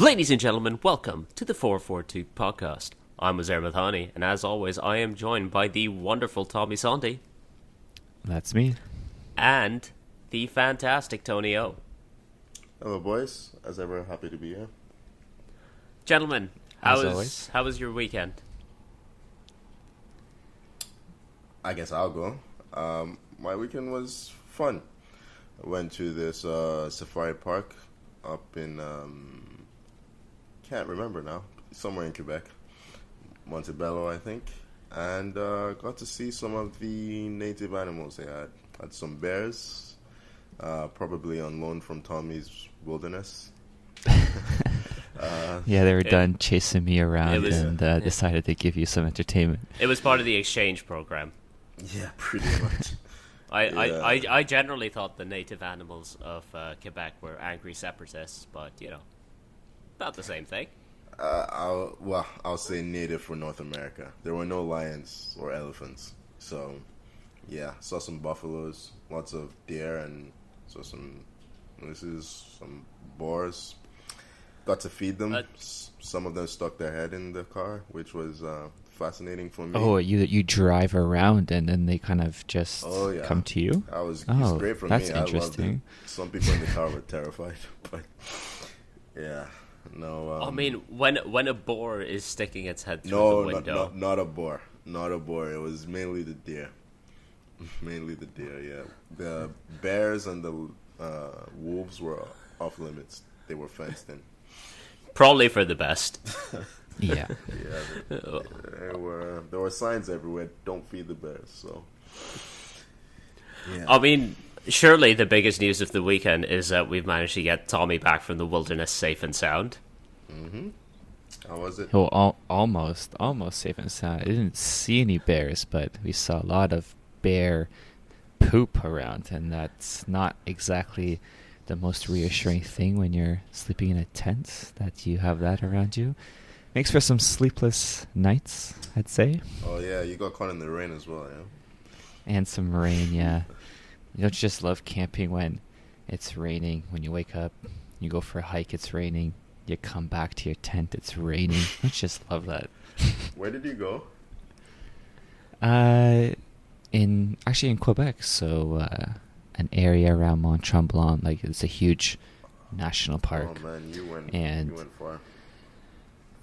Ladies and gentlemen, welcome to the 442 podcast. I'm Uzair, and as always, I am joined by the wonderful Tommy Sandy. That's me. And the fantastic Tony O. Hello, boys. As ever, happy to be here. Gentlemen, how was your weekend? I guess I'll go. My weekend was fun. I went to this safari park up in, can't remember now, somewhere in Quebec. Montebello, I think. And got to see some of the native animals they had. Had some bears, probably on loan from Tommy's wilderness. Yeah, they were done chasing me around and decided to give you some entertainment. It was part of the exchange program. Yeah, pretty much. I generally thought the native animals of Quebec were angry separatists, but, you know, about the same thing. I'll say native for North America. There were no lions or elephants. So, yeah, saw some buffaloes, lots of deer, and saw some boars. Got to feed them. Some of them stuck their head in the car, which was fascinating for me. Oh, you drive around and then they kind of just come to you? It's great for that's me. Interesting. I loved it. Some people in the car were terrified, but yeah. No. I mean, when a boar is sticking its head through the window. Not a boar. Not a boar. It was mainly the deer. Yeah. The bears and the wolves were off limits. They were fenced in. Probably for the best. Yeah. There were signs everywhere. Don't feed the bears. So. Yeah. I mean, surely the biggest news of the weekend is that we've managed to get Tommy back from the wilderness safe and sound. Mm-hmm. How was it? Well, almost safe and sound. I didn't see any bears, but we saw a lot of bear poop around, and that's not exactly the most reassuring thing when you're sleeping in a tent, that you have that around you. Makes for some sleepless nights, I'd say. Oh, yeah, you got caught in the rain as well, yeah? And some rain, yeah. You don't just love camping when it's raining. When you wake up, you go for a hike, it's raining. You come back to your tent, it's raining. I just love that. Where did you go? In Quebec, so an area around Mont Tremblant, like it's a huge national park. Oh man, you went far.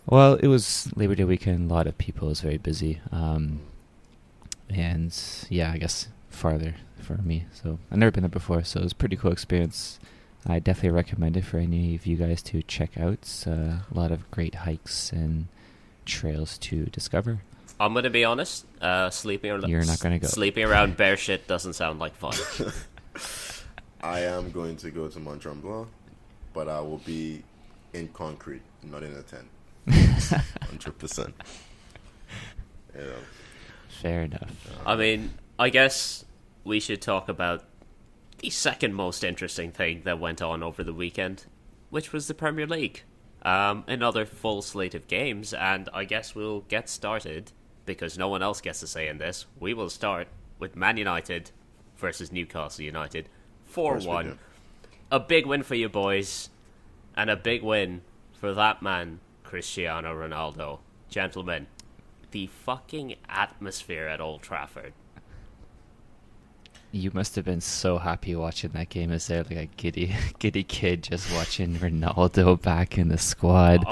Well, it was Labor Day weekend. A lot of people. It was very busy. And yeah, I guess farther for me. So I've never been there before, so it was a pretty cool experience. I definitely recommend it for any of you guys to check out. A lot of great hikes and trails to discover. I'm going to be honest. You're not going to go. Sleeping around bear shit doesn't sound like fun. I am going to go to Mont Tremblant, but I will be in concrete, not in a tent. 100%. Yeah. Fair enough. I mean, I guess we should talk about the second most interesting thing that went on over the weekend, which was the Premier League. Another full slate of games, and I guess we'll get started, because no one else gets a say in this. We will start with Man United versus Newcastle United. 4-1. A big win for you boys, and a big win for that man, Cristiano Ronaldo. Gentlemen, the fucking atmosphere at Old Trafford. You must have been so happy watching that game. Is there like a giddy kid just watching Ronaldo back in the squad?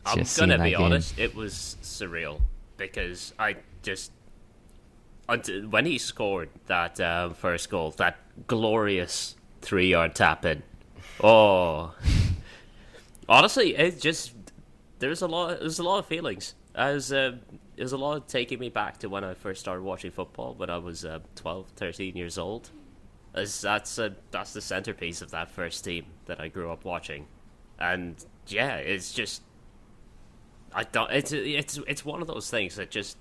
I'm gonna be honest, it was surreal, because when he scored that first goal, that glorious 3-yard tap in, honestly, there's a lot of feelings. It was a lot of taking me back to when I first started watching football when I was 12, 13 years old. That's the centerpiece of that first team that I grew up watching, and yeah, it's just it's one of those things that just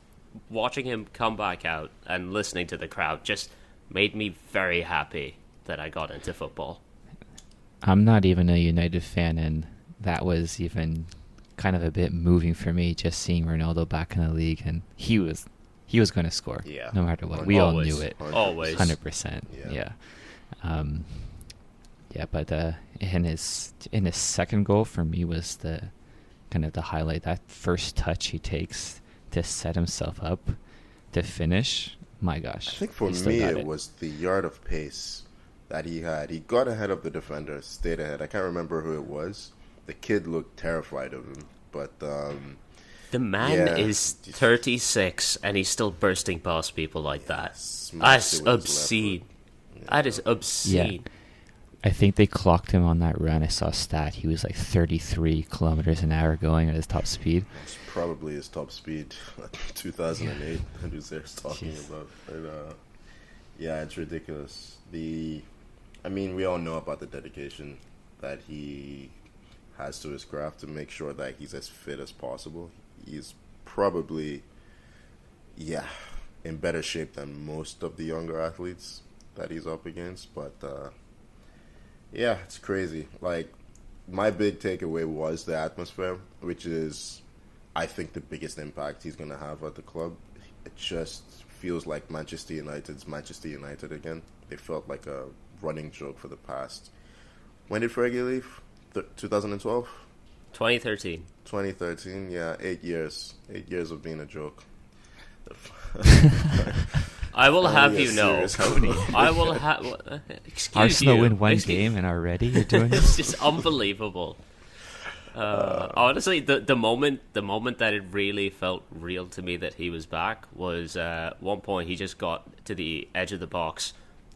watching him come back out and listening to the crowd just made me very happy that I got into football. I'm not even a United fan, and that was even kind of a bit moving for me, just seeing Ronaldo back in the league, and he was going to score, no matter what. We all knew it, always, 100%. Yeah. Yeah, but in his second goal for me was the kind of the highlight. That first touch he takes to set himself up to finish. My gosh. I think for me it was the yard of pace that he had. He got ahead of the defender, stayed ahead. I can't remember who it was. The kid looked terrified of him, but the man is 36 and he's still bursting past people like that. That's obscene. That is obscene. Yeah. I think they clocked him on that run. I saw a stat. He was like 33 kilometers an hour going at his top speed. It's probably his top speed. 2008, and Uzair's talking about. But, yeah, it's ridiculous. I mean, we all know about the dedication that he has to his craft to make sure that he's as fit as possible. He's probably, in better shape than most of the younger athletes that he's up against. But, yeah, it's crazy. Like, my big takeaway was the atmosphere, which is, I think, the biggest impact he's going to have at the club. It just feels like Manchester United's Manchester United again. They felt like a running joke for the past. When did Fergie leave? 2012? 2013. 2013, yeah, 8 years. 8 years of being a joke. I will have you know, Tony. I will have. Excuse Arsenal you. win one game and already you're doing It's this? just unbelievable. Honestly, the moment that it really felt real to me that he was back was one point he just got to the edge of the box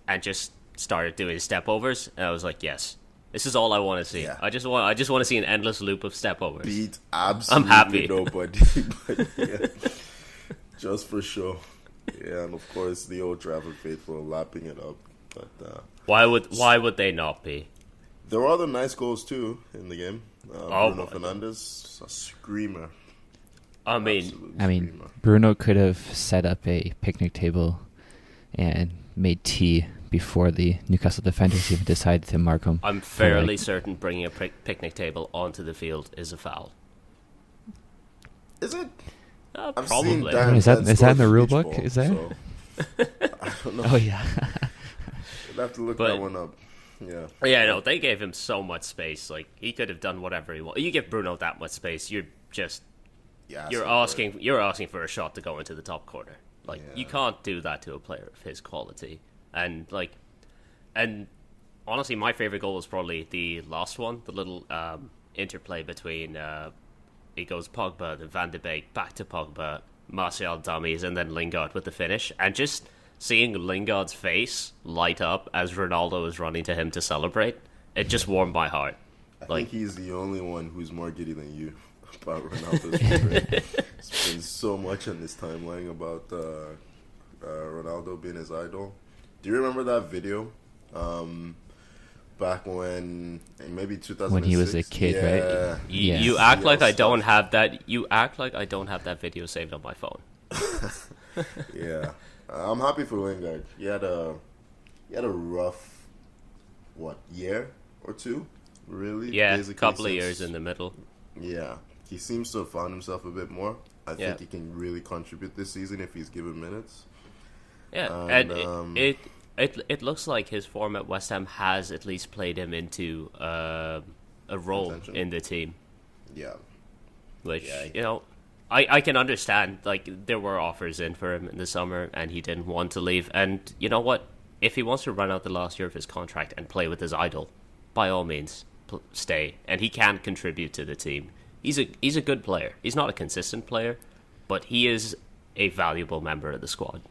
and just started doing stepovers, and I was like, yes, this is all I want to see. Yeah. I just want to see an endless loop of stepovers. Beat absolutely happy. nobody. But yeah, just for show. Yeah, and of course the Old Trafford faithful lapping it up. But why would they not be? there were other nice goals too in the game. Bruno my Fernandes, a screamer. I mean, Screamer. Bruno could have set up a picnic table and made tea before the Newcastle defenders even decided to mark him. I'm fairly certain bringing a picnic table onto the field is a foul. Is it? I've Probably. seen Dan Is that in the score rule beach book? ball, Is there? so I don't know. Oh yeah. We'll have to look But- that one up. Yeah. Yeah, no, they gave him so much space. Like, he could have done whatever he wanted. You give Bruno that much space, you're just Yeah. you're asking for a shot to go into the top corner. Like, you Yeah. can't do that to a player of his quality. And honestly, my favorite goal was probably the last one, the little interplay between it goes Pogba, then Van de Beek, back to Pogba, Martial dummies, and then Lingard with the finish. And just seeing Lingard's face light up as Ronaldo is running to him to celebrate, it just warmed my heart. I Like, think he's the only one who's more giddy than you about Ronaldo's career. There's been so much on this timeline about Ronaldo being his idol. Do you remember that video? Back when maybe 2006 When he was a kid, yeah. right? you act like I don't have that. You act like I don't have that video saved on my phone. Yeah, I'm happy for Lingard. He had a rough year or two, really. Yeah, a Basically couple of since- years in the middle. Yeah, he seems to have found himself a bit more. I Yeah. think he can really contribute this season if he's given minutes. Yeah, And, and it looks like his form at West Ham has at least played him into a role Contention. in the team, Yeah, which Yeah. I can understand. Like, there were offers in for him in the summer, and he didn't want to leave. And you know what? If he wants to run out the last year of his contract and play with his idol, by all means, stay. And he can contribute to the team. He's a good player. He's not a consistent player, but he is a valuable member of the squad.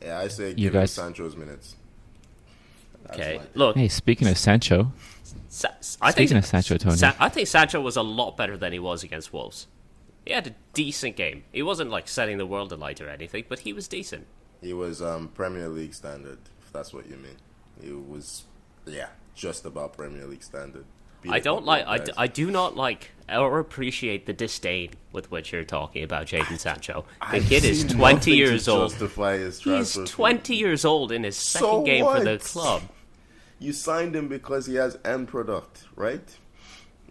yeah. I say You give him guys- Sancho's minutes. That's Okay, my- look. Hey, speaking of Sancho, I think Speaking of Sancho, Tony. I think Sancho was a lot better than he was against Wolves. He had a decent game. He wasn't like setting the world alight or anything, but he was decent. He was Premier League standard, if that's what you mean. He was, just about Premier League standard. Beat I a don't couple like. of guys. I do not like or appreciate the disdain with which you're talking about Jadon Sancho. The I've kid is seen 20 nothing years to old. justify his He's transfer fee. 20 years old in his second So game for the what? club. You signed him because he has end product, right?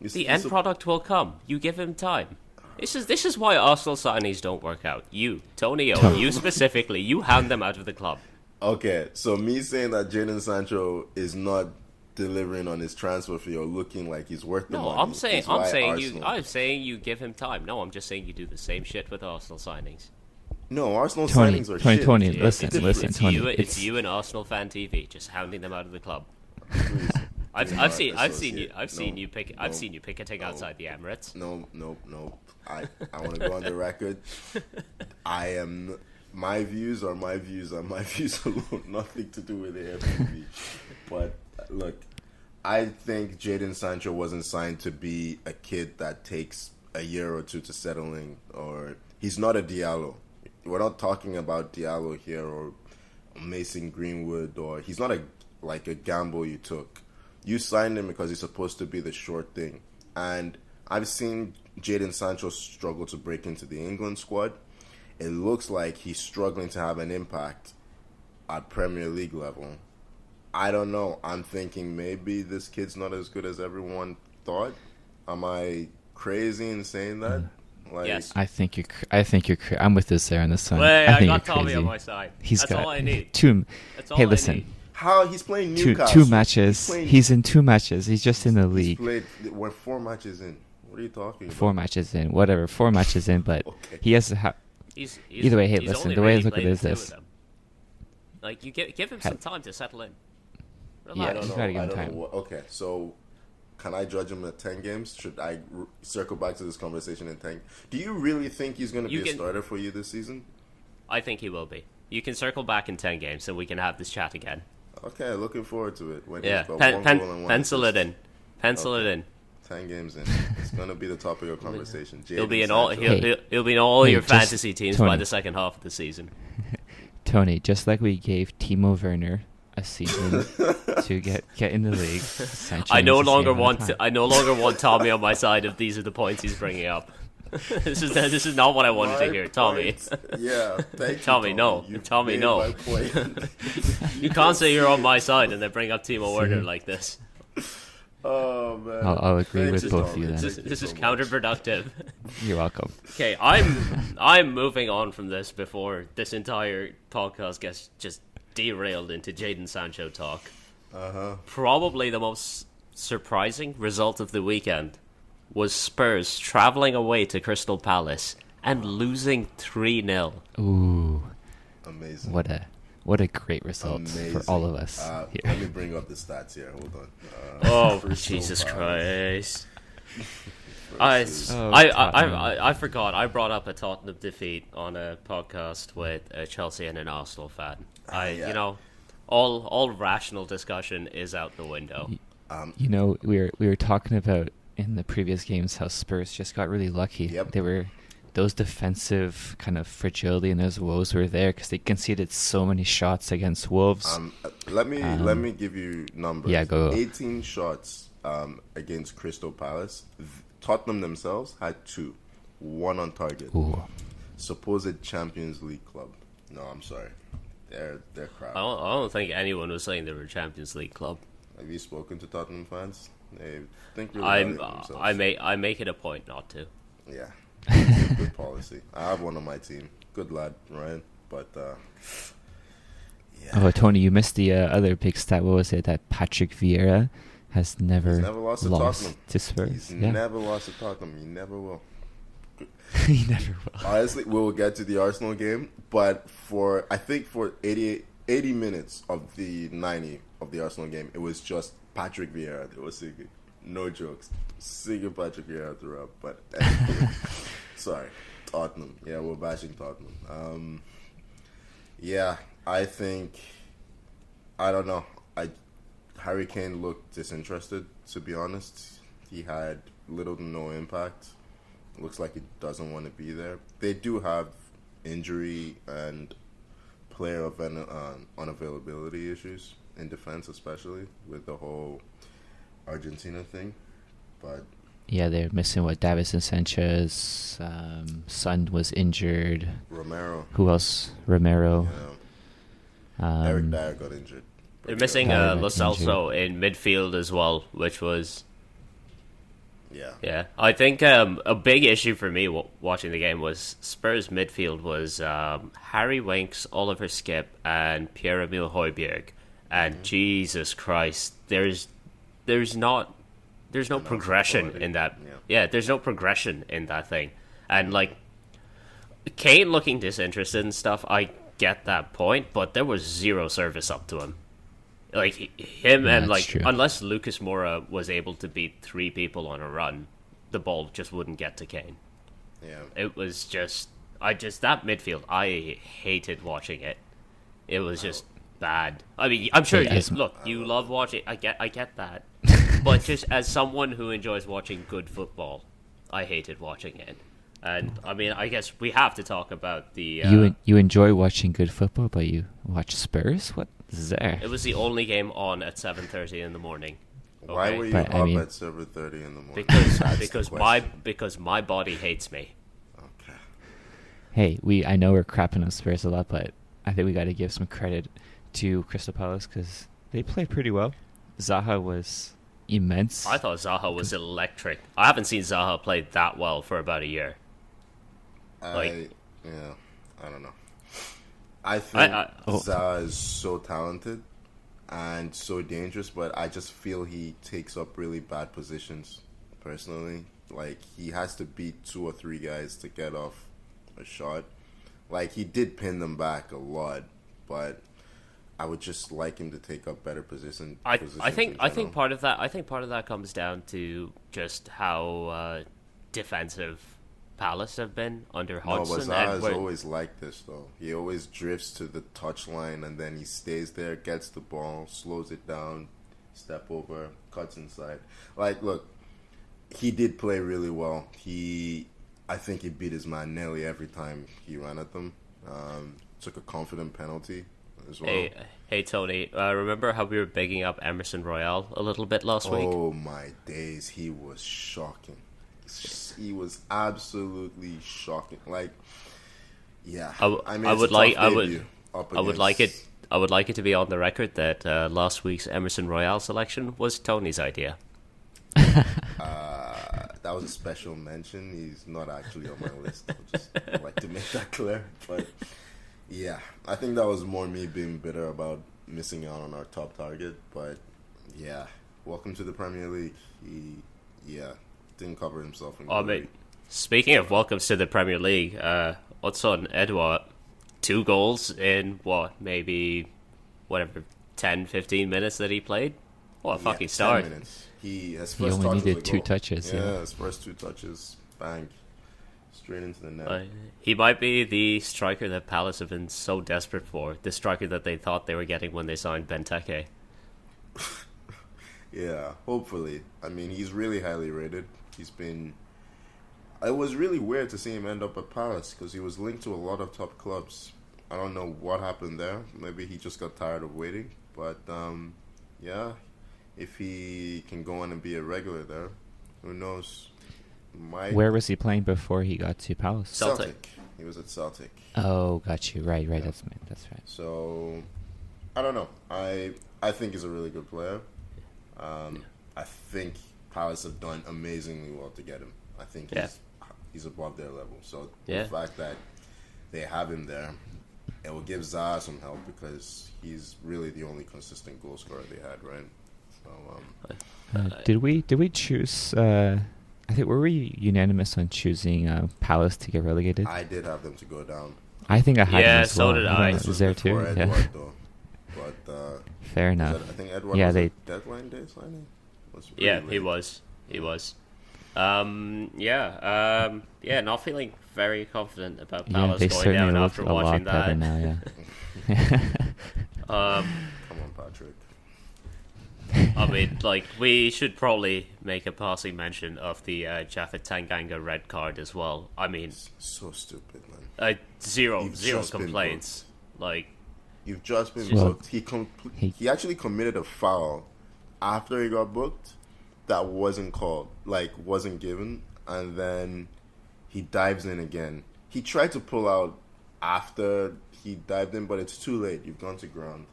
The end product will come. You give him time. This is why Arsenal signings don't work out. You, Tony O, you specifically, you hand them out of the club. Okay, so me saying that Jadon Sancho is not delivering on his transfer fee or looking like he's worth the No, money. I'm saying you give him time. No, I'm just saying you do the same shit with Arsenal signings. No, Arsenal signings are shit. Tony, Yeah, listen, Tony. It's you and Arsenal fan TV just hounding them out of the club. I've seen you picketing outside the Emirates. No. I want to go on the record. My views are my views alone. Nothing to do with AFTV. But look, I think Jadon Sancho wasn't signed to be a kid that takes a year or two to settle in, or he's not a Diallo. We're not talking about Diallo here or Mason Greenwood, or he's not a gamble you took. You signed him because he's supposed to be the short thing. And I've seen Jadon Sancho struggle to break into the England squad. It looks like he's struggling to have an impact at Premier League level. I don't know. I'm thinking maybe this kid's not as good as everyone thought. Am I crazy in saying that? Yes. I think you're. I'm with this there on this one. Wait, I think got you're Tommy crazy. on my side. That's all I need. Hey, listen. How he's playing Newcastle? Two matches. He's in 2 matches. He's just in the league. We're 4 matches in. What are you talking about? 4 matches in. Whatever. 4 matches in, but okay. he has to have. Either way, hey, listen. The way I look at it is this. Like, you give him some time to settle in. Yeah, I don't know. gotta give him time. Okay, so can I judge him at 10 games? Should I circle back to this conversation in 10? Do you really think he's going to be a starter for you this season? I think he will be. You can circle back in 10 games and we can have this chat again. Okay, looking forward to it. Pencil it in. Pencil it in. 10 games in. It's going to be the topic of conversation. He'll be in all your fantasy teams by the second half of the season. Tony, just like we gave Timo Werner a season to get in the league, I no longer want Tommy on my side if these are the points he's bringing up. This is not what I wanted to hear, Tommy. Yeah, thank you, Tommy. No, Tommy, no. You can't say you're on my side and then bring up Timo Werner like this. Oh man, I'll agree with both of you then. This is counterproductive. You're welcome. Okay, I'm moving on from this before this entire podcast gets just derailed into Jadon Sancho talk. Probably the most surprising result of the weekend was Spurs travelling away to Crystal Palace and losing 3-0. Ooh, amazing! What a great result for all of us. Let me bring up the stats here. Hold on. Jesus Christ! I forgot. I brought up a Tottenham defeat on a podcast with a Chelsea and an Arsenal fan. All rational discussion is out the window. We were talking about in the previous games how Spurs just got really lucky. Yep. They were those defensive kind of fragility and those woes were there because they conceded so many shots against Wolves. Let me give you numbers. Yeah, go. 18 shots against Crystal Palace. Tottenham themselves had 2, 1 on target. Ooh. Supposed Champions League club. No, I'm sorry. They're crap. I don't think anyone was saying they were a Champions League club. Have you spoken to Tottenham fans? They think really highly of themselves. I make it a point not to. Yeah. Good policy. I have one on my team. Good lad, Ryan. But yeah. Oh, Tony, you missed the other big stat. What was it? That Patrick Vieira has never lost to Spurs. He's never lost to Tottenham. He never will. He never will. Honestly, we'll get to the Arsenal game, but for 80 minutes of the 90 of the Arsenal game, it was just Patrick Vieira. They were singing. No jokes. Singing Patrick Vieira throughout. But anyway, sorry. Tottenham. Yeah, we're bashing Tottenham. Yeah, I don't know. Harry Kane looked disinterested, to be honest. He had little to no impact. Looks like he doesn't want to be there. They do have injury and player unavailability issues in defense, especially with the whole Argentina thing. But yeah, they're missing Davison Sanchez. Son was injured. Romero. Who else? Romero. Yeah. Eric Dyer got injured. They're missing Lo Celso in midfield as well, which was... Yeah. I think a big issue for me watching the game was Spurs midfield was Harry Winks, Oliver Skipp, and Pierre-Emile Højbjerg. And Jesus Christ, there's there's no progression quality. in that. Yeah. Yeah, there's no progression in that thing. And like Kane looking disinterested and stuff, I get that point, but there was zero service up to him. Like him Yeah, and that's like true. unless Lucas Moura was able to beat 3 people on a run, the ball just wouldn't get to Kane. Yeah. It was just that midfield. I hated watching it. It was just bad. I mean, I'm sure. Hey, Look, you love watching. I get that. But just as someone who enjoys watching good football, I hated watching it. And I mean, I guess we have to talk about the. You enjoy watching good football, but you watch Spurs? What is there? It was the only game on at 7:30 in the morning. Why Okay? were you But, I up mean- at 7:30 in the morning? Because That's the because question. my body hates me. Okay. Hey, I know we're crapping on Spurs a lot, but I think we got to give some credit to Crystal Palace because they played pretty well. Zaha was immense. I thought Zaha was electric. I haven't seen Zaha play that well for about a year. I don't know. I think Oh. Zaha is so talented and so dangerous, but I just feel he takes up really bad positions. Personally, like he has to beat 2 or 3 guys to get off a shot. Like he did pin them back a lot, but I would just like him to take up better positions. I think part of that comes down to just how defensive Palace have been under No, but Hodgson. Zaha is always like this, though. He always drifts to the touchline, and then he stays there, gets the ball, slows it down, step over, cuts inside. Like, look, he did play really well. I think he beat his man nearly every time he ran at them. Took a confident penalty as well. Hey Tony, remember how we were bigging up Emerson Royale a little bit last week? Oh my days, he was shocking. He was absolutely shocking. Like, yeah. I would like it to be on the record that last week's Emerson Royale selection was Tony's idea. That was a special mention. He's not actually on my list. I'd just like to make that clear. But yeah, I think that was more me being bitter about missing out on our top target. But yeah, welcome to the Premier League. He didn't cover himself in glory. Mate, speaking of welcomes to the Premier League, Odson Edouard, 2 goals in maybe 10, 15 minutes that he played? What a fucking 10 start. minutes. His He first only touch needed was a 2 goal. touches. Yeah, his first 2 touches, bang, straight into the net. He might be the striker that Palace have been so desperate for. The striker that they thought they were getting when they signed Benteke. Yeah, hopefully. I mean, he's really highly rated. It was really weird to see him end up at Palace because he was linked to a lot of top clubs. I don't know what happened there. Maybe he just got tired of waiting. But, yeah, if he can go on and be a regular there, who knows? Where was he playing before he got to Palace? Celtic. He was at Celtic. Oh, got you. Right. Yeah. That's right. So, I don't know. I think he's a really good player. I think Palace have done amazingly well to get him. I think he's above their level. So the fact that they have him there, it will give Zaha some help because he's really the only consistent goal scorer they had, right? So Did we choose? I think were we unanimous on choosing Palace to get relegated? I did have them to go down. I think I had them as so well. did don't I. know, This was Is there too? before Edward, though. But Fair enough. I think Edward Yeah, was they- a deadline day signing. Was really Yeah, late. he was. Not feeling very confident about Yeah, Palace they going certainly down look after a lot watching better that. now. Yeah. Come on, Patrick. I mean, like, we should probably make a passing mention of the Japhet Tanganga red card as well. I mean, So stupid, man. zero You've just been complaints. Like, You've just been Well, booked. He actually committed a foul after he got booked that wasn't called, like wasn't given, and then he dives in again. He tried to pull out after he dived in, but it's too late. You've gone to ground.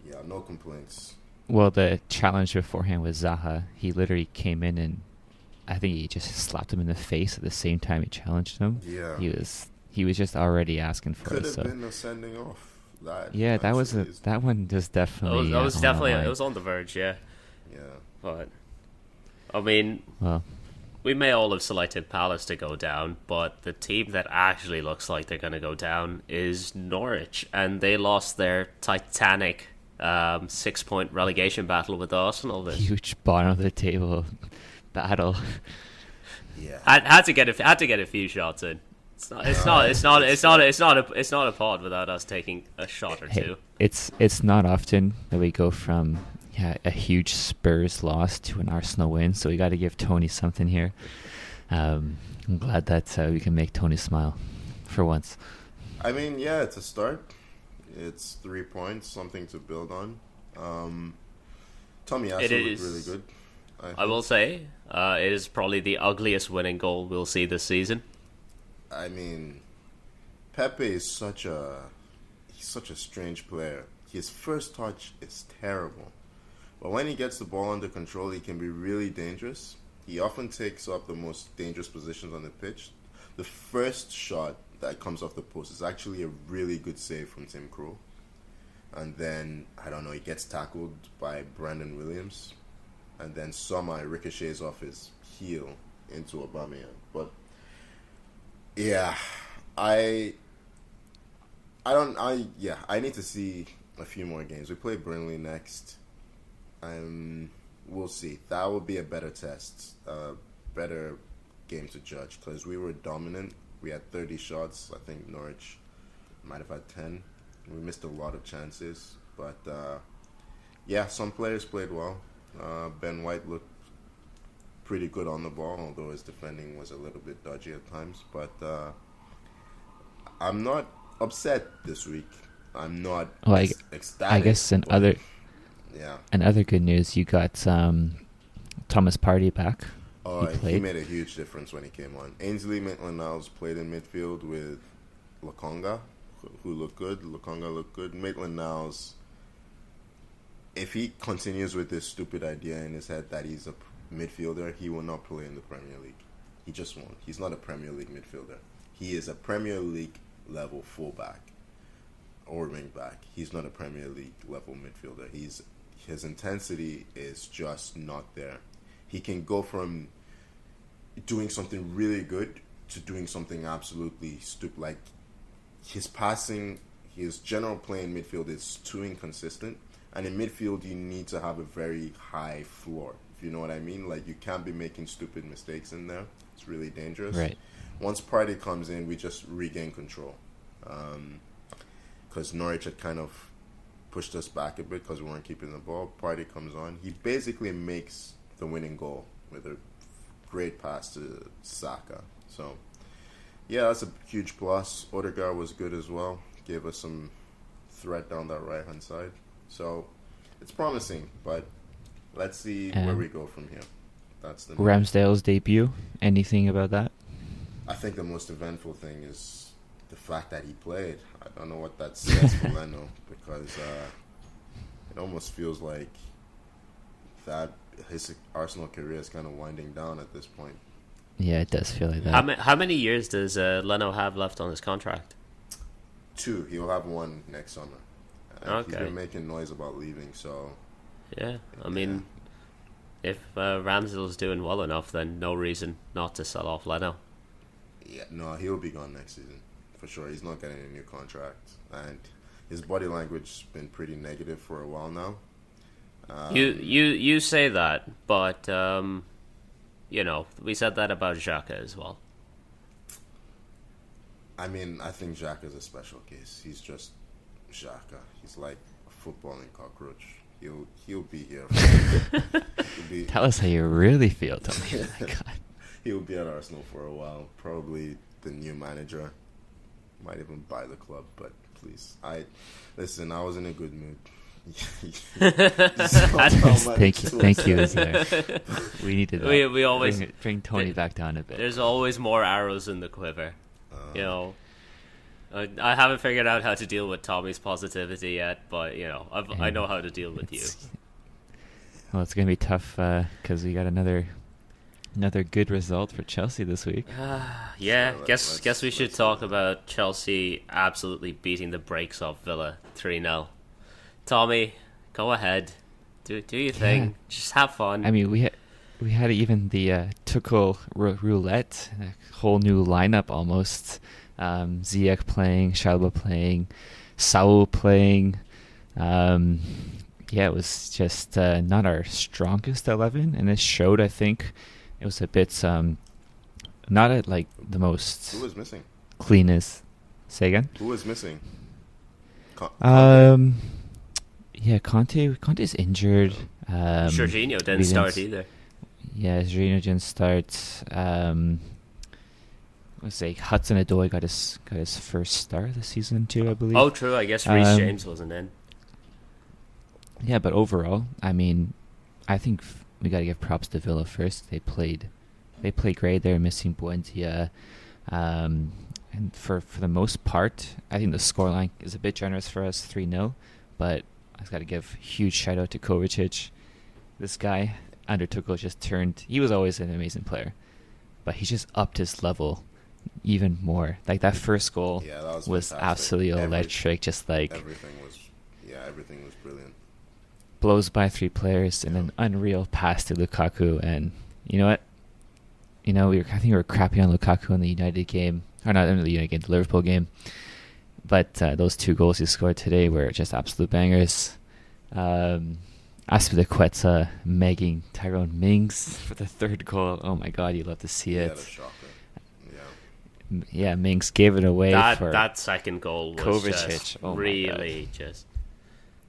Yeah, no complaints. Well, the challenge beforehand was Zaha. He literally came in and I think he just slapped him in the face at the same time he challenged him. Yeah. He was just already asking for Could it. have so been a sending off. yeah, that actually is- that one was definitely that was on definitely the line. it was on the verge. Yeah. Yeah. But I mean, Well, we may all have selected Palace to go down, but the team that actually looks like they're going to go down is Norwich, and they lost their titanic 6-point relegation battle with Arsenal. huge bottom of the table battle. Yeah. Had to get a few shots in. It's not a pod without us taking a shot or two. It's not often that we go from a huge Spurs loss to an Arsenal win, so we got to give Tony something here. I'm glad that we can make Tony smile for once. I mean, yeah, it's a start. It's 3 points, something to build on. Tommy Asu looked really good. I will say, it is probably the ugliest winning goal we'll see this season. I mean, Pepe is such a strange player. His first touch is terrible, but when he gets the ball under control, he can be really dangerous. He often takes up the most dangerous positions on the pitch. The first shot that comes off the post is actually a really good save from Tim Krul. And then, I don't know, he gets tackled by Brandon Williams. And then somehow he ricochets off his heel into Aubameyang. But, yeah, I need to see a few more games. We play Burnley next. We'll see. That will be a better test, better game to judge, because we were dominant. We had 30 shots. I think Norwich might have had 10. We missed a lot of chances, but yeah, some players played well. Ben White looked pretty good on the ball, although his defending was a little bit dodgy at times. But I'm not upset this week. I'm not ecstatic. I guess in other good news, you got Thomas Partey back. He made a huge difference when he came on. Ainsley Maitland-Niles played in midfield with Lokonga, who looked good. Lokonga looked good. Maitland-Niles, if he continues with this stupid idea in his head that he's a midfielder, he will not play in the Premier League. He just won't. He's not a Premier League midfielder. He is a Premier League level fullback or wing back. He's not a Premier League level midfielder. His intensity is just not there. He can go from doing something really good to doing something absolutely stupid. Like, his passing, his general play in midfield is too inconsistent. And in midfield, you need to have a very high floor, if you know what I mean. Like, you can't be making stupid mistakes in there. It's really dangerous. Right. Once Partey comes in, we just regain control. Because Norwich had kind of pushed us back a bit because we weren't keeping the ball. Partey comes on. He basically makes the winning goal with a great pass to Saka. So, yeah, that's a huge plus. Odegaard was good as well. Gave us some threat down that right-hand side. So, it's promising, but let's see where we go from here. That's the Ramsdale's debut. Anything about that? I think the most eventful thing is the fact that he played. I don't know what that says for Leno, because it almost feels like that his Arsenal career is kind of winding down at this point. Yeah, it does feel like that. How many years does Leno have left on his contract? 2. He'll have 1 next summer. Okay. He's been making noise about leaving, so... Yeah, I mean, if Ramsdale's doing well enough, then no reason not to sell off Leno. Yeah, no, he'll be gone next season, for sure. He's not getting a new contract. And his body language has been pretty negative for a while now. You say that, but we said that about Xhaka as well. I mean, I think Xhaka is a special case. He's just Xhaka. He's like a footballing cockroach. He'll be here. Tell us how you really feel, Tony. Oh my God. He'll be at Arsenal for a while. Probably the new manager. Might even buy the club, but please. I was in a good mood. Thank you, Uzair. We needed that. We always bring Tony back down a bit. There's always more arrows in the quiver. I haven't figured out how to deal with Tommy's positivity yet, but I know how to deal with you. Well, it's gonna be tough because we got another good result for Chelsea this week. Yeah, guess we should talk about Chelsea absolutely beating the brakes off Villa 3-0. Tommy, go ahead. Do your thing. Yeah. Just have fun. I mean, we had even the Tuchel roulette, a whole new lineup almost. Ziyech playing, Shalba playing, Saul playing. Yeah, it was just not our strongest 11, and it showed. I think it was a bit not at like the most. Who was missing? Cleanest. Say again. Who was missing? Yeah, Conte's injured. Jorginho didn't start either. Yeah, Jorginho didn't start. Let's say Hudson-Odoi got his first start of the season too, I believe. Oh, true. I guess Reece James wasn't in. Yeah, but overall, I mean, I think we got to give props to Villa first. They played great. They were missing Buendia, and for the most part, I think the scoreline is a bit generous for us, 3-0. But I've got to give huge shout out to Kovacic. This guy under Tuchel just turned. He was always an amazing player, but he just upped his level even more. Like that first goal was absolutely electric. Just like everything was brilliant. Blows by 3 players and an unreal pass to Lukaku. And you know what? I think we were crapping on Lukaku in the United game, or not in the United game, the Liverpool game. But those 2 goals he scored today were just absolute bangers. Aspilicueta megging Tyrone Mings for the 3rd goal. Oh my God, you love to see it. That's shocking. Yeah, Mings gave it away for that second goal was Kovacic. Just oh really just.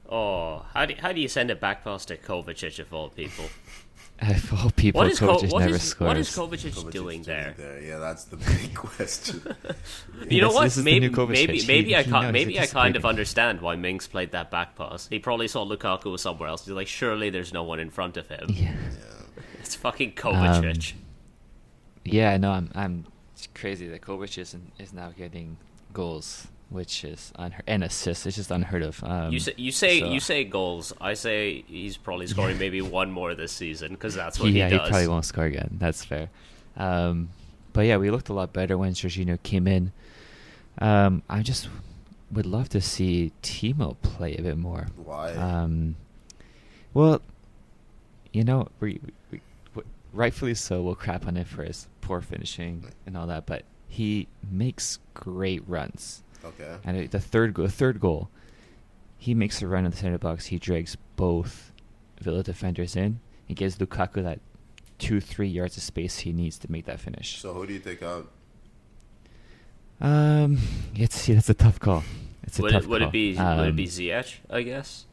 Oh, how do you send it back past to Kovacic of all people? Of all people, Kovacic never scores. What is Kovacic doing there? Yeah, that's the big question. You know what? Maybe I can't. kind of understand why Mings played that back pass. He probably saw Lukaku was somewhere else. He's like, surely there's no one in front of him. Yeah. It's fucking Kovacic. Yeah, no, I'm it's crazy that Kovacic is now getting goals, which is and assists. It's just unheard of. You say goals. I say he's probably scoring maybe one more this season because that's what he does. Yeah, he probably won't score again. That's fair. But yeah, we looked a lot better when Jorginho came in. I just would love to see Timo play a bit more. Why? Well, we rightfully so. We'll crap on it for his poor finishing and all that, but he makes great runs. Okay. And the third goal, he makes a run in the center box. He drags both Villa defenders in. He gives Lukaku that 2-3 yards of space he needs to make that finish. So who do you take out? That's a tough call. Would it be Ziyech, I guess?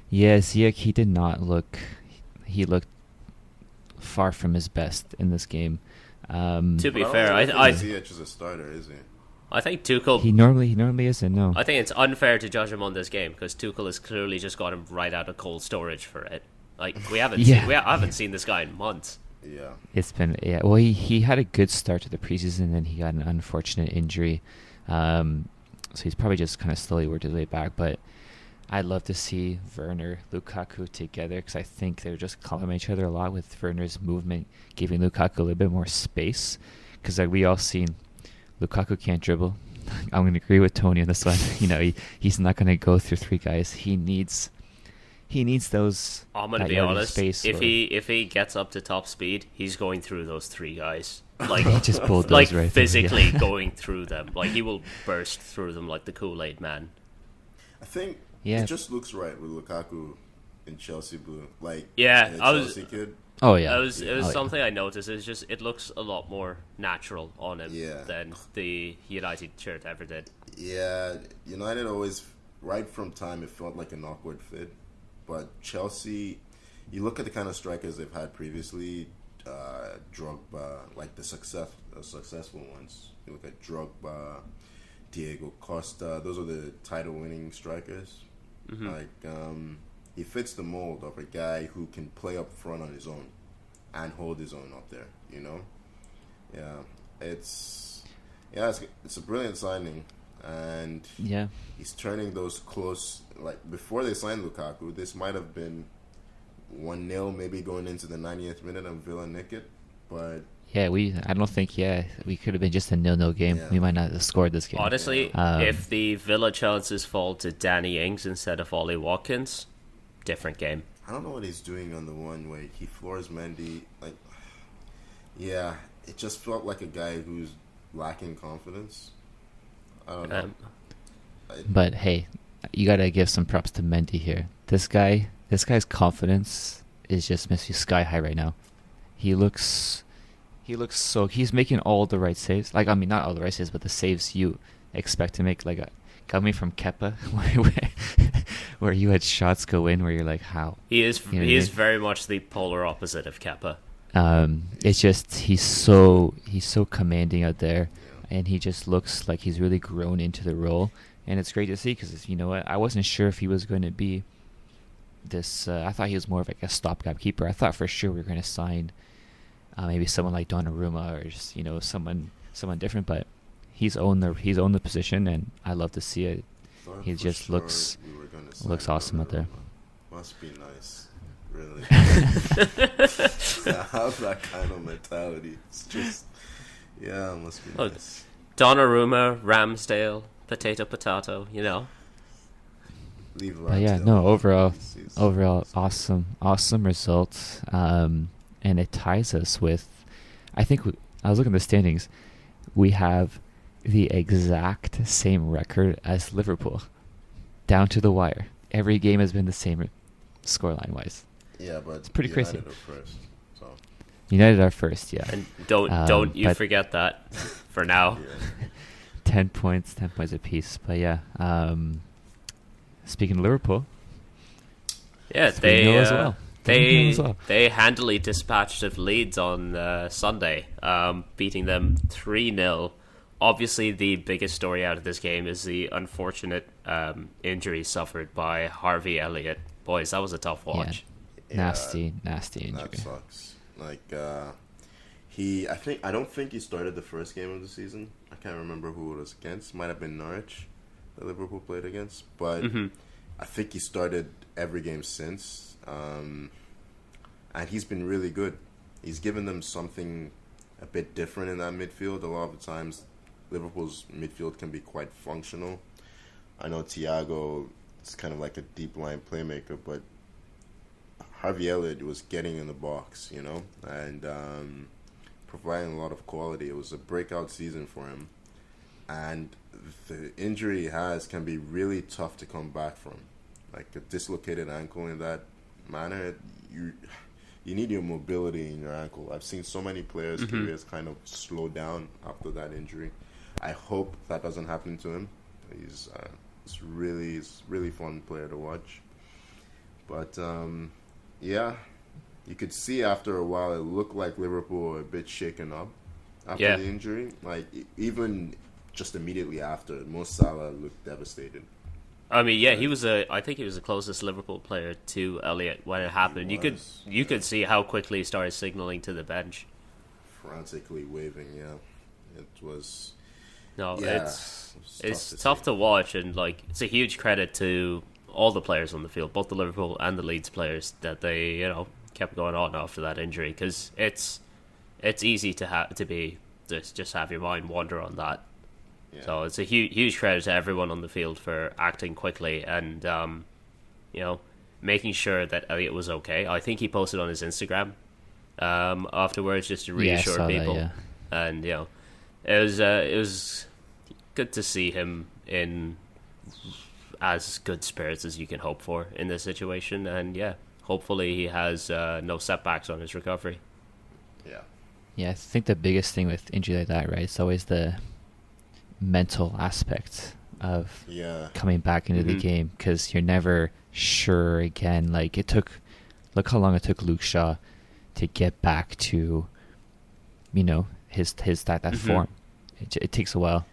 Yeah, Ziyech. He did not look. He looked far from his best in this game. To be fair, I Ziyech is a starter, is he? I think Tuchel. He normally isn't. No. I think it's unfair to judge him on this game because Tuchel has clearly just got him right out of cold storage for it. Like I haven't seen this guy in months. Yeah. It's been Well, he had a good start to the preseason, and then he got an unfortunate injury. So he's probably just kind of slowly worked his way back. But I'd love to see Werner, Lukaku together because I think they would just complement each other a lot with Werner's movement, giving Lukaku a little bit more space. Because like we all seen, Lukaku can't dribble. I'm going to agree with Tony on this one. He's not going to go through 3 guys. He needs those. I'm going to be honest. If he gets up to top speed, he's going through those 3 guys. Like he just bulldozed right physically going through them. Like he will burst through them like the Kool-Aid man. I think it just looks right with Lukaku in Chelsea blue. Like Chelsea kid. Oh yeah, it was something I noticed. It's just it looks a lot more natural on him than the United shirt ever did. Yeah, United always, right from time, it felt like an awkward fit. But Chelsea, you look at the kind of strikers they've had previously, Drogba, like the successful ones. You look at Drogba, Diego Costa. Those are the title-winning strikers. Mm-hmm. Like he fits the mold of a guy who can play up front on his own and hold his own up there. It's a brilliant signing, and he's turning those close. Like before they signed Lukaku, this might have been 1-0, maybe going into the 90th minute, and Villa nick it. But I don't think we could have been just a 0-0 game. We might not have scored this game. Honestly, if the Villa chances fall to Danny Ings instead of Ollie Watkins, different game. I don't know what he's doing on the one where he floors Mendy. Like, yeah, it just felt like a guy who's lacking confidence. I don't know. But hey, you gotta give some props to Mendy here. This guy's confidence is just must be sky high right now. He looks so. He's making all the right saves. Like, I mean, not all the right saves, but the saves you expect to make. Like, coming from Kepa, where you had shots go in, where you're like, how? He is very much the polar opposite of Kepa. It's just he's so commanding out there, and he just looks like he's really grown into the role, and it's great to see because you know what, I wasn't sure if he was going to be this. I thought he was more of like a stopgap keeper. I thought for sure we were going to sign maybe someone like Donnarumma or just someone different, but he's owned the position, and I love to see it. He just looks awesome out there. Must be nice, really. I have that kind of mentality. It's just, it must be nice. Donnarumma, Ramsdale, potato. Leave but yeah, no. Overall, awesome results. And it ties us with. I think I was looking at the standings. We have the exact same record as Liverpool, down to the wire. Every game has been the same scoreline wise. Yeah, but it's pretty crazy. United are first, yeah. And don't you forget that for now. Yeah. 10 points apiece. But yeah, speaking of Liverpool, yeah, they handily dispatched of Leeds on Sunday, beating them 3-0. Obviously, the biggest story out of this game is the unfortunate injury suffered by Harvey Elliott. Boys, that was a tough watch. Yeah, nasty injury. That sucks. Like, I don't think he started the first game of the season. I can't remember who it was against. Might have been Norwich that Liverpool played against. But I think he started every game since. And he's been really good. He's given them something a bit different in that midfield. A lot of the times, Liverpool's midfield can be quite functional. I know Thiago is kind of like a deep line playmaker, but Harvey Elliott was getting in the box, and providing a lot of quality. It was a breakout season for him. And the injury he has can be really tough to come back from. Like a dislocated ankle in that manner, you need your mobility in your ankle. I've seen so many players' careers kind of slow down after that injury. I hope that doesn't happen to him. He's really fun player to watch. But you could see after a while it looked like Liverpool were a bit shaken up after the injury. Like even just immediately after, Mo Salah looked devastated. I mean, I think he was the closest Liverpool player to Elliott when it happened. You could see how quickly he started signaling to the bench, frantically waving. Yeah, it was. No, it's tough to watch, and like it's a huge credit to all the players on the field, both the Liverpool and the Leeds players, that they kept going on after that injury, because it's easy to have your mind wander on that. Yeah. So it's a huge credit to everyone on the field for acting quickly and making sure that Elliott was okay. I think he posted on his Instagram afterwards just to reassure people. That, yeah. And it was good to see him in as good spirits as you can hope for in this situation, and hopefully he has no setbacks on his recovery. I think the biggest thing with injury like that, right, it's always the mental aspect of coming back into the game, because you're never sure again. Like look how long it took Luke Shaw to get back to his form. It takes a while.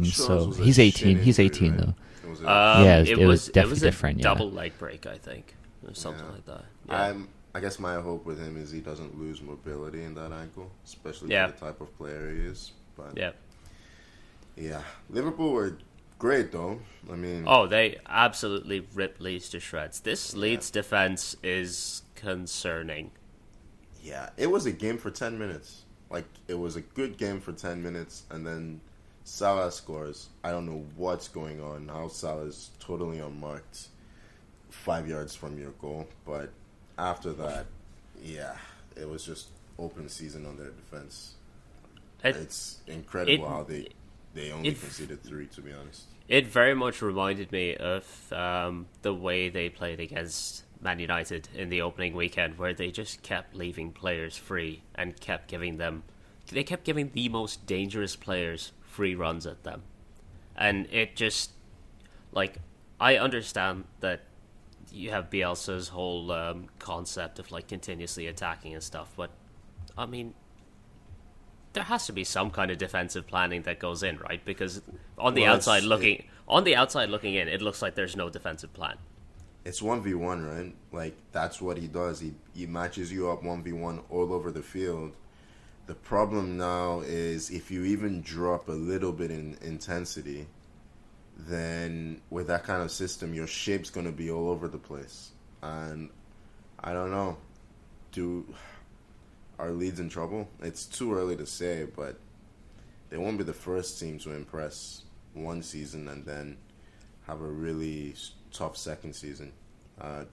So he's 18. He's 18 though. It was definitely different. Double leg break, I think, or something like that. Yeah. I guess my hope with him is he doesn't lose mobility in that ankle, especially for the type of player he is. But Liverpool were great though. I mean, they absolutely ripped Leeds to shreds. This Leeds defense is concerning. Yeah, it was a game for 10 minutes. Like, it was a good game for 10 minutes, and then Salah scores. I don't know what's going on. How Salah is totally unmarked 5 yards from your goal. But after that, yeah, it was just open season on their defense. It's incredible how they only conceded 3, to be honest. It very much reminded me of the way they played against Man United in the opening weekend, where they just kept leaving players free and kept giving the most dangerous players free runs at them. And it just, like, I understand that you have Bielsa's whole concept of, like, continuously attacking and stuff, but, I mean, there has to be some kind of defensive planning that goes in, right? Because on the outside looking in, it looks like there's no defensive plan. It's 1v1, right? Like, that's what he does. He matches you up 1v1 all over the field. The problem now is if you even drop a little bit in intensity, then with that kind of system, your shape's going to be all over the place. And I don't know. Are Leeds in trouble? It's too early to say, but they won't be the first team to impress one season and then have a really tough second season. I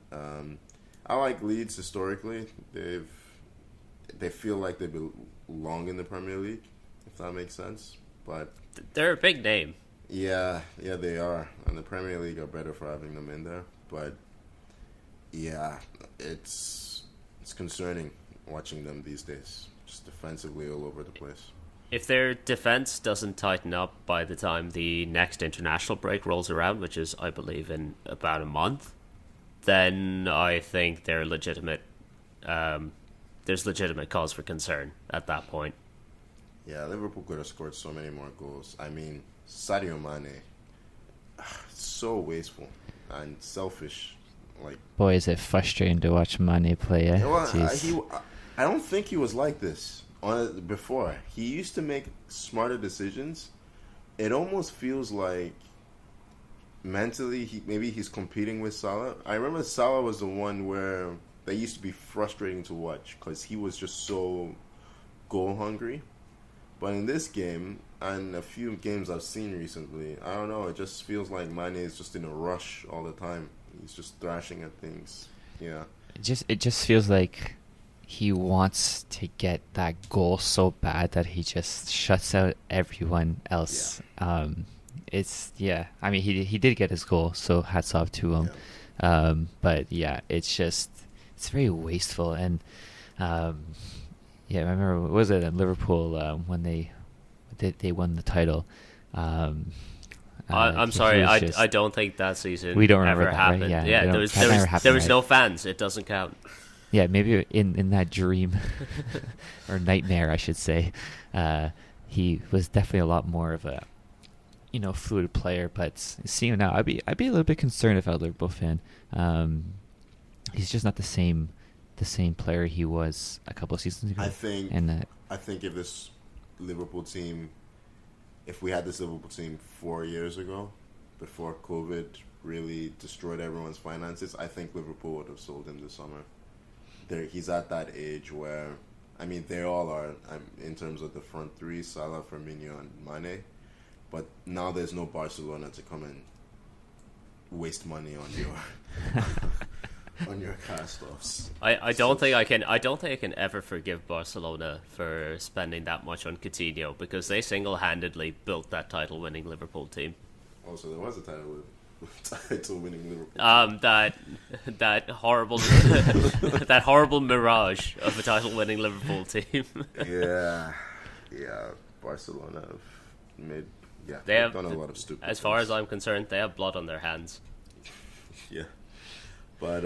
like Leeds historically. They feel like they belong in the Premier League, if that makes sense. But they're a big name. Yeah, they are, and the Premier League are better for having them in there. But yeah, it's concerning watching them these days, just defensively all over the place. If their defense doesn't tighten up by the time the next international break rolls around, which is, I believe, in about a month, then I think they're legitimate. There's legitimate cause for concern at that point. Yeah, Liverpool could have scored so many more goals. I mean, Sadio Mane, so wasteful and selfish. Like, boy, is it frustrating to watch Mane play. I don't think he was like this before. He used to make smarter decisions. It almost feels like mentally, maybe he's competing with Salah. I remember Salah was the one where they used to be frustrating to watch because he was just so goal hungry. But in this game and a few games I've seen recently, I don't know. It just feels like Mane is just in a rush all the time. He's just thrashing at things. Yeah. It just feels like he wants to get that goal so bad that he just shuts out everyone else. Yeah. I mean, he did get his goal, so hats off to him. Yeah. But yeah, it's very wasteful. And I remember, what was it at Liverpool when they won the title? I'm sorry, I don't think that season we don't remember ever that, happened. Right? Yeah, there was no fans. It doesn't count. Yeah, maybe in that dream or nightmare, I should say, he was definitely a lot more of a fluid player. But seeing him now, I'd be a little bit concerned if I was a Liverpool fan. He's just not the same player he was a couple of seasons ago. I think if this Liverpool team, if we had this Liverpool team 4 years ago, before COVID really destroyed everyone's finances, I think Liverpool would have sold him this summer. He's at that age where, I mean, they all are in terms of the front three, Salah, Firmino, and Mane. But now there's no Barcelona to come and waste money on your on your cast-offs. I don't think I can ever forgive Barcelona for spending that much on Coutinho, because they single-handedly built that title-winning Liverpool team. Also, there was a title-winning Liverpool team. That horrible mirage of a title-winning Liverpool team. yeah, Barcelona have made. Yeah, they've done a lot of stupid. As far as I'm concerned, they have blood on their hands. Yeah. But,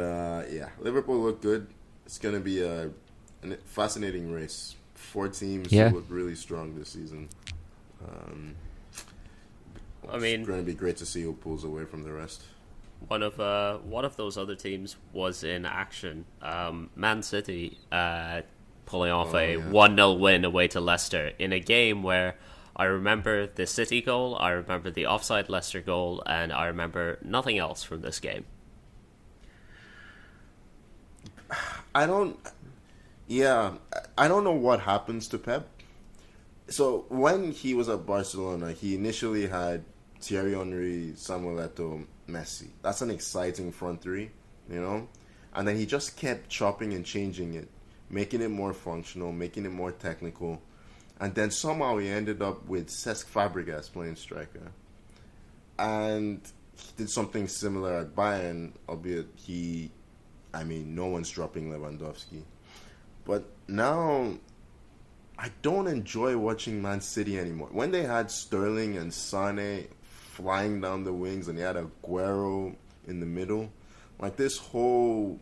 Liverpool look good. It's going to be a fascinating race. 4 teams who look really strong this season. It's going to be great to see who pulls away from the rest. One of those other teams was in action. Man City pulling off a 1-0 win away to Leicester in a game where I remember the City goal, I remember the offside Leicester goal, and I remember nothing else from this game. I don't know what happens to Pep. So when he was at Barcelona, he initially had Thierry Henry, Samuel Eto'o, Messi. That's an exciting front three, And then he just kept chopping and changing it, making it more functional, making it more technical. And then somehow he ended up with Cesc Fabregas playing striker. And he did something similar at Bayern, albeit no one's dropping Lewandowski. But now, I don't enjoy watching Man City anymore. When they had Sterling and Sane flying down the wings and they had Aguero in the middle, like this whole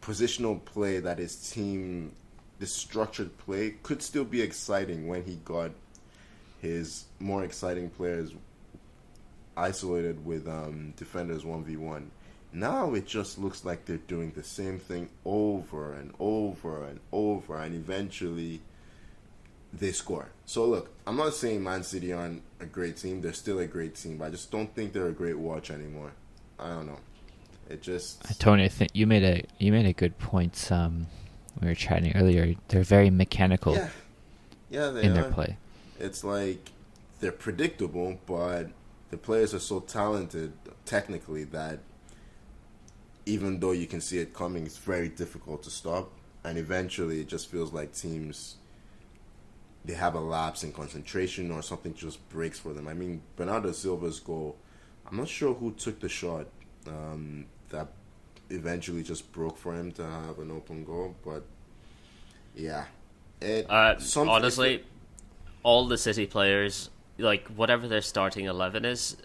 positional play that his team, this structured play, could still be exciting when he got his more exciting players isolated with defenders 1v1. Now it just looks like they're doing the same thing over and over and over, and eventually they score. So look, I'm not saying Man City aren't a great team. They're still a great team, but I just don't think they're a great watch anymore. I don't know. It just... Tony, I think you made a good point. We were chatting earlier. They're very mechanical. Yeah, they in are. Their play. It's like they're predictable, but the players are so talented technically that even though you can see it coming, it's very difficult to stop. And eventually it just feels like teams, they have a lapse in concentration or something just breaks for them. I mean, Bernardo Silva's goal, I'm not sure who took the shot that eventually just broke for him to have an open goal. But yeah. Honestly, all the City players, like whatever their starting 11 is,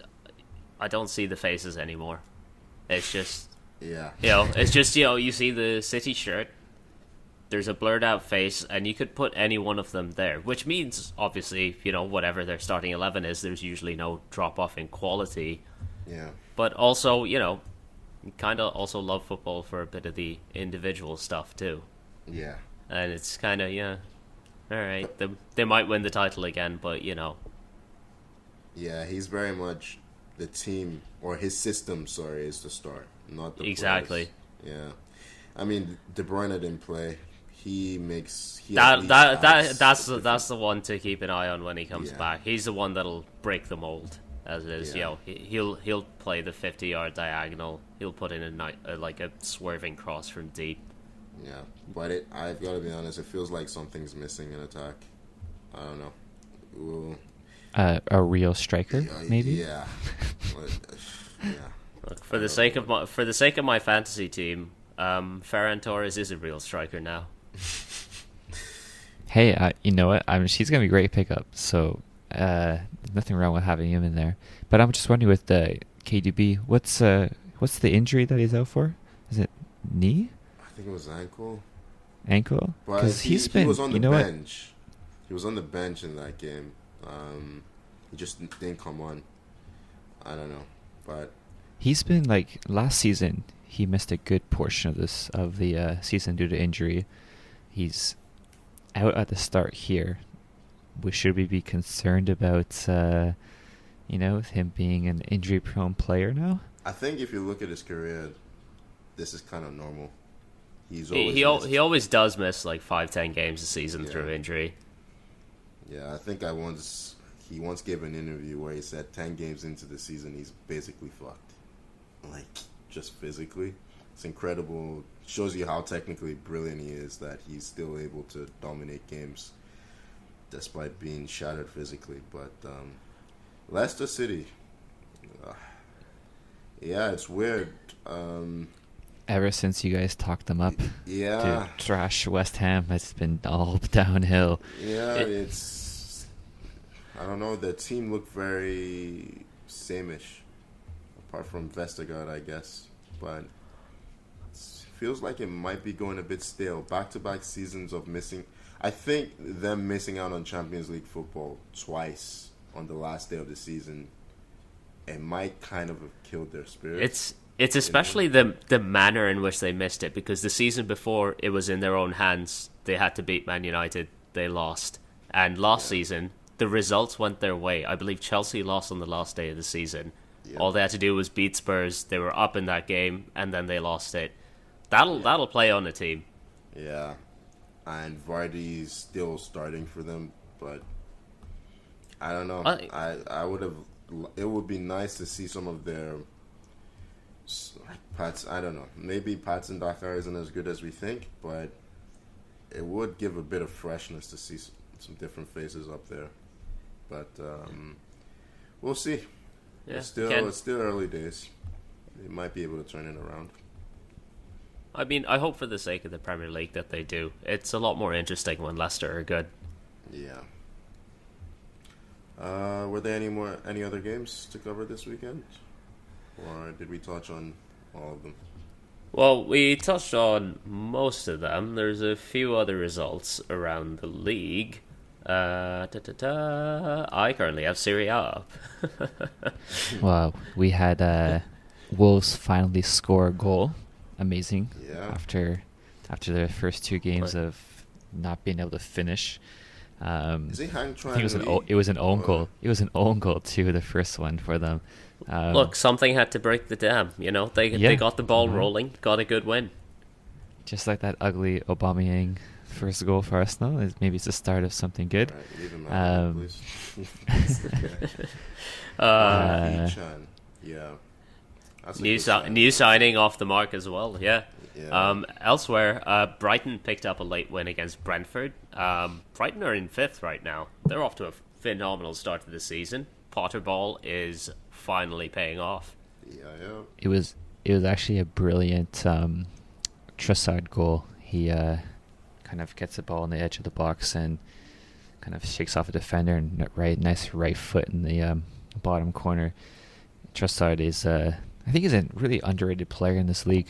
I don't see the faces anymore. It's just... Yeah. It's just, you see the City shirt, there's a blurred out face, and you could put any one of them there, which means, obviously, whatever their starting 11 is, there's usually no drop off in quality. Yeah. But also, you kind of also love football for a bit of the individual stuff, too. Yeah. And it's kind of, alright, they might win the title again, but, Yeah, he's very much the team, or his system, is the star, not the exactly. players. Yeah. I mean, De Bruyne didn't play. That's the one to keep an eye on when he comes back. He's the one that'll break the mold, as it is. Yeah. He'll play the 50-yard diagonal. He'll put in a swerving cross from deep. Yeah, but I've got to be honest, it feels like something's missing in attack. I don't know. Ooh. A real striker, maybe. Yeah. Yeah. Look, for the sake of my fantasy team, Ferran Torres is a real striker now. Hey, you know what? She's gonna be a great pickup. So there's nothing wrong with having him in there. But I'm just wondering with the KDB, what's the injury that he's out for? Is it knee? I think it was ankle. Ankle? Because he was on the bench. He was on the bench in that game. He just didn't come on. I don't know, but he's been last season. He missed a good portion of the season due to injury. He's out at the start here. Should we be concerned about him being an injury-prone player now? I think if you look at his career, this is kind of normal. He always does miss 5-10 games a season through injury. Yeah, I think he once gave an interview where he said 10 games into the season he's basically fucked. Just physically. It's incredible. Shows you how technically brilliant he is that he's still able to dominate games despite being shattered physically. But Leicester City, it's weird. Ever since you guys talked them up to trash West Ham, it's been all downhill. Yeah, it's... I don't know, the team looked very same-ish, apart from Vestergaard, I guess. But it feels like it might be going a bit stale. Back-to-back seasons of missing... I think them missing out on Champions League football twice on the last day of the season, it might kind of have killed their spirits. It's especially the manner in which they missed it, because the season before it was in their own hands. They had to beat Man United. They lost. And last season, the results went their way. I believe Chelsea lost on the last day of the season. Yeah. All they had to do was beat Spurs. They were up in that game, and then they lost it. That'll play on the team. Yeah. And Vardy's still starting for them, but I don't know. I would have... It would be nice to see some of their Like Pats, I don't know. Maybe Pats and Dakar isn't as good as we think, but it would give a bit of freshness to see some different faces up there. But we'll see. Yeah, It's still early days. They might be able to turn it around. I mean, I hope for the sake of the Premier League that they do. It's a lot more interesting when Leicester are good. Yeah. Were there any other games to cover this weekend, or did we touch on all of them? Well, we touched on most of them. There's a few other results around the league. I currently have Serie A up. Well, we had Wolves finally score a goal. Amazing. Yeah. After their first two games of not being able to finish. Is he hang trying? It was an own goal. It was an own goal too. The first one for them. Look, something had to break the dam. You know, they got the ball rolling, got a good win. Just like that ugly Aubameyang first goal for Arsenal. Maybe it's the start of something good. Right, leave him out, please. Yeah. That's a good sign. New signing off the mark as well. Yeah. Yeah. Elsewhere, Brighton picked up a late win against Brentford. Brighton are in 5th right now. They're off to a phenomenal start to the season. Potter ball is finally paying off. Yeah. It was actually a brilliant Trossard goal. He kind of gets the ball on the edge of the box and kind of shakes off a defender and nice right foot in the bottom corner. Trossard is I think he's a really underrated player in this league.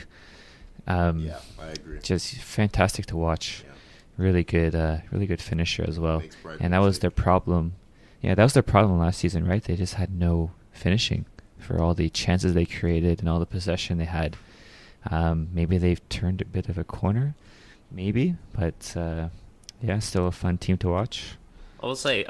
Yeah, I agree. Just fantastic to watch. Yeah. Really good finisher as well. Makes Brighton And that was sick. their problem. Yeah, that was their problem last season, right? They just had no finishing for all the chances they created and all the possession they had. Maybe they've turned a bit of a corner, maybe, but yeah, still a fun team to watch. I will say,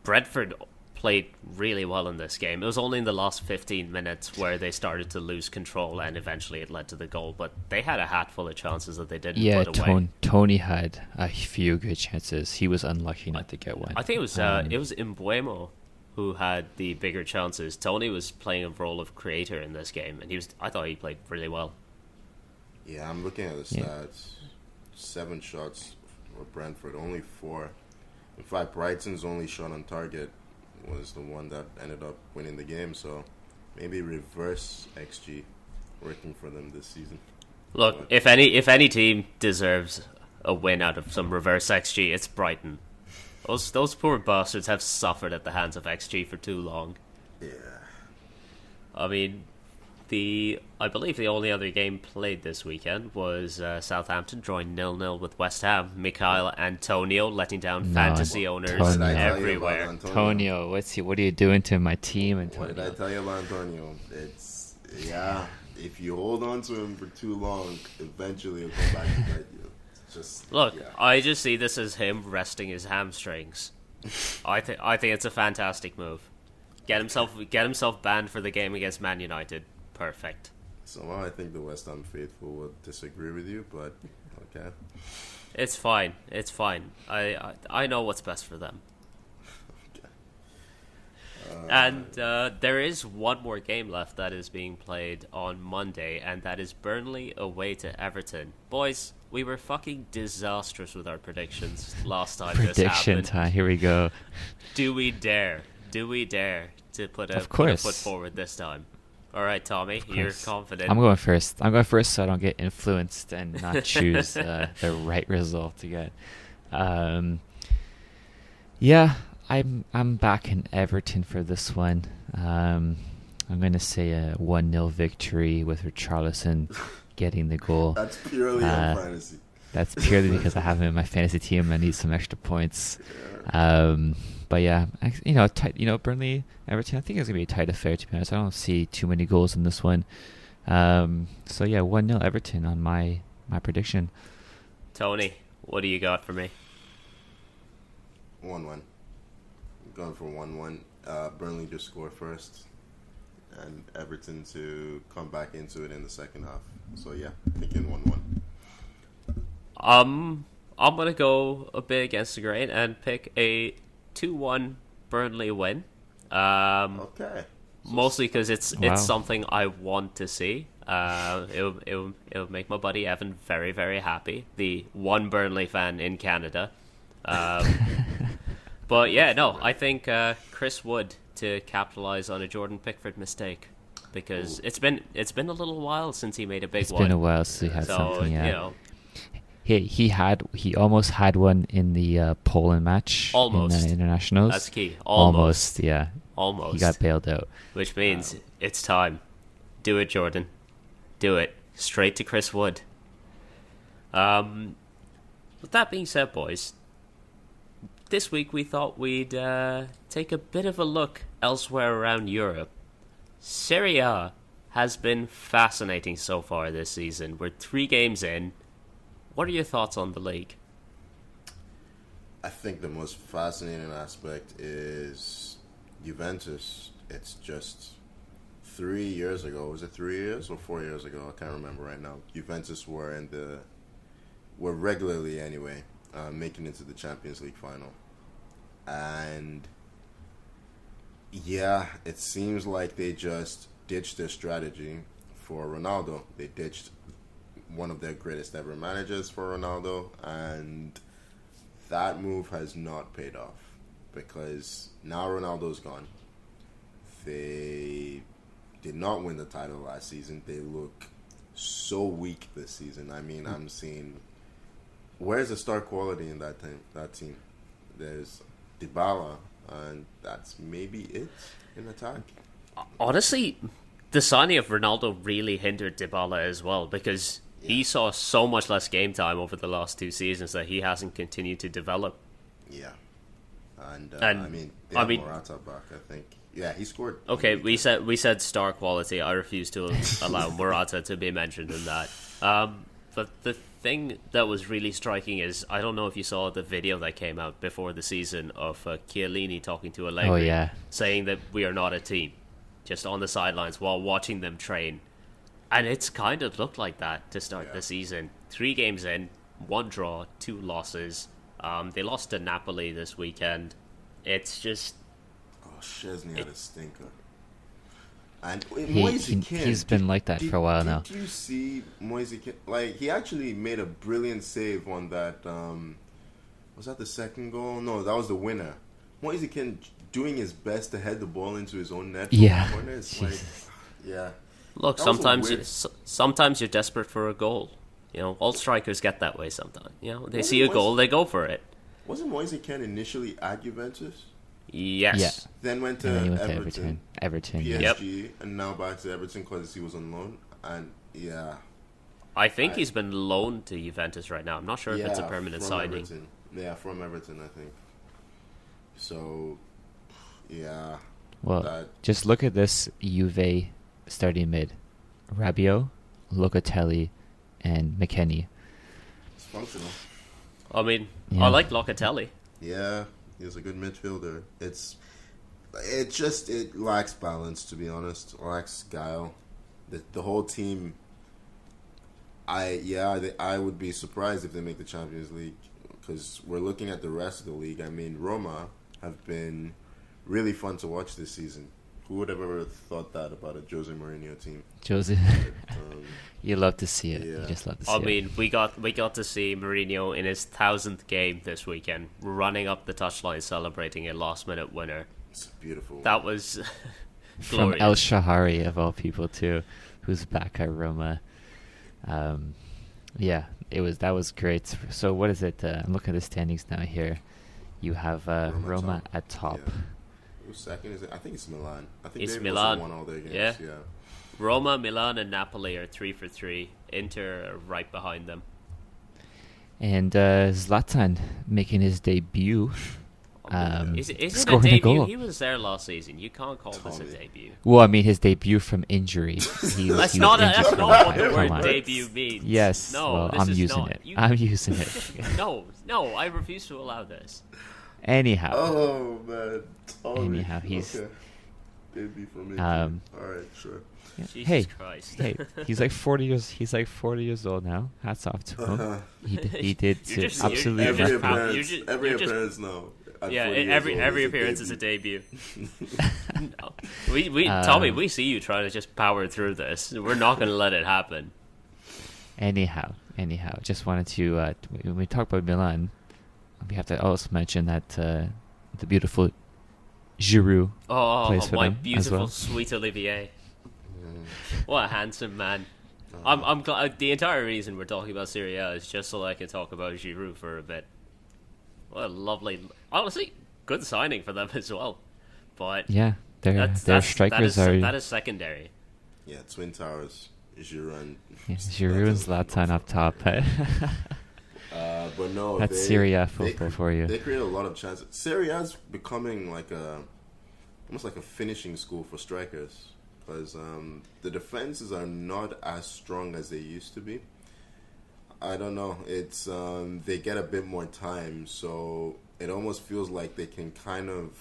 Brentford played really well in this game. It was only in the last 15 minutes where they started to lose control, and eventually it led to the goal. But they had a hatful of chances that they didn't put away. Tony had a few good chances. He was unlucky not to get one. I think it was Mbuemo who had the bigger chances. Tony was playing a role of creator in this game, and I thought he played really well. Yeah, I'm looking at the stats. 7 shots for Brentford, only 4. In fact, Brighton's only shot on target was the one that ended up winning the game. So maybe reverse XG working for them this season. Look, if any team deserves a win out of some reverse XG, it's Brighton. Those poor bastards have suffered at the hands of XG for too long. Yeah. I mean, I believe the only other game played this weekend was Southampton drawing 0-0 with West Ham. Mikhail Antonio letting down fantasy owners everywhere. Antonio, what are you doing to my team, Antonio? What did I tell you about Antonio? If you hold on to him for too long, eventually he'll come back to bite you. I just see this as him resting his hamstrings. I think it's a fantastic move. Get himself banned for the game against Man United. Perfect. Somehow I think the West Ham faithful would disagree with you, but okay. It's fine. I know what's best for them. And there is one more game left that is being played on Monday, and that is Burnley away to Everton. Boys, we were fucking disastrous with our predictions last time this happened. Prediction time, here we go. Do we dare to put a foot forward this time? All right, Tommy, you're confident. I'm going first so I don't get influenced and not choose the right result again. Yeah, I'm back in Everton for this one. I'm going to say a 1-0 victory with Richarlison getting the goal. That's purely on fantasy. That's purely because I have him in my fantasy team. I need some extra points. Yeah. But yeah, Burnley, Everton, I think it's going to be a tight affair, to be honest. I don't see too many goals in this one. So yeah, 1-0 Everton on my prediction. Tony, what do you got for me? 1-1. I'm going for 1-1. Burnley just score first, and Everton to come back into it in the second half. So yeah, thinking 1-1. I'm going to go a bit against the grain and pick a 2-1 Burnley win. Okay. Mostly because it's something I want to see. It'll make my buddy Evan very, very happy. The one Burnley fan in Canada. But yeah, no, I think Chris Wood to capitalise on a Jordan Pickford mistake, because it's been a little while since he made a big one. It's been a while since he had something. Yeah. You know, he almost had one in the Poland match. Almost. In internationals. That's key. Almost, yeah. Almost. He got bailed out. Which means it's time. Do it, Jordan. Do it. Straight to Chris Wood. With that being said, boys, this week we thought we'd take a bit of a look elsewhere around Europe. Serie A has been fascinating so far this season. We're 3 games in. What are your thoughts on the league? I think the most fascinating aspect is Juventus. It's just 3 years ago. Was it 3 years or 4 years ago? I can't remember right now. Juventus were regularly anyway, making it to the Champions League final. And yeah, it seems like they just ditched their strategy for Ronaldo. They ditched one of their greatest ever managers for Ronaldo, and that move has not paid off, because now Ronaldo's gone. They did not win the title last season. They look so weak this season. I mean, I'm seeing, where's the star quality in that team? There's Dybala, and that's maybe it in attack. Honestly, the signing of Ronaldo really hindered Dybala as well, because he saw so much less game time over the last 2 seasons that he hasn't continued to develop. Yeah. And I mean, they have Morata back, I think. Yeah, he scored. Okay, we said star quality. I refuse to allow Morata to be mentioned in that. But the thing that was really striking is, I don't know if you saw the video that came out before the season of Chiellini talking to Allegri, saying that we are not a team, just on the sidelines while watching them train. And it's kind of looked like that to start the season. 3 games in, 1 draw, 2 losses. They lost to Napoli this weekend. It's just... Oh, Szczesny had a stinker. And he's been like that for a while now. Did you see Moise Kean? Like, he actually made a brilliant save on that... was that the second goal? No, that was the winner. Moise Kean doing his best to head the ball into his own net. Yeah. It's like, yeah. Look, sometimes you're desperate for a goal. You know, all strikers get that way sometimes. You know, they see a goal, they go for it. Wasn't Moise Kean initially at Juventus? Yes. Yeah. Then went to Everton, PSG, and now back to Everton because he was on loan. And yeah, I think he's been loaned to Juventus right now. I'm not sure if it's a permanent signing. Everton. Yeah, from Everton, I think. So, yeah. Well, just look at this Juve starting mid: Rabiot, Locatelli, and McKennie. It's functional. I mean, I like Locatelli. Yeah, he's a good midfielder. It lacks balance, to be honest. It lacks guile. The whole team. I would be surprised if they make the Champions League, because we're looking at the rest of the league. I mean, Roma have been really fun to watch this season. Who would have ever thought that about a Jose Mourinho team? You love to see it. Yeah. You just love to see it. I mean, we got to see Mourinho in his 1,000th game this weekend, running up the touchline celebrating a last-minute winner. It's beautiful. That was from El Shahari, of all people, too, who's back at Roma. That was great. So what is it? I'm looking at the standings now here. You have Roma at top. Yeah. Who's second? I think it's Milan. I think it's Milan. Won all their games. Yeah. Roma, Milan, and Napoli are 3 for 3. Inter are right behind them. And Zlatan making his debut. Is it scoring a debut? a goal. He was there last season. You can't call this a debut. Well, I mean, his debut from injury. That's not what the word debut means. Yes. No, well, I'm using it. I'm using it. No, I refuse to allow this. Anyhow. Oh, man. Anyhow, he's... Okay. Debut from injury. All right, sure. Jesus Christ. Hey, he's like 40 years. He's like 40 years old now. Hats off to him. He did absolutely every appearance now. At Yeah, 40 years every old, appearance is a debut. No. Tommy, we see you trying to just power through this. We're not going to let it happen. Anyhow, just wanted to when we talk about Milan, we have to also mention that the beautiful Giroud plays for my them beautiful, as well. sweet Olivier. What a handsome man. I'm glad. The entire reason we're talking about Serie A is just so I can talk about Giroud for a bit. What a lovely, honestly, good signing for them as well. But Yeah, their strikers that is secondary. Yeah, Twin Towers, Giroud and Giroud and Zlatan up top. but no, That's Serie A football for you. They create a lot of chances. Serie A is becoming like almost like a finishing school for strikers, because the defenses are not as strong as they used to be. I don't know. It's they get a bit more time, so it almost feels like they can kind of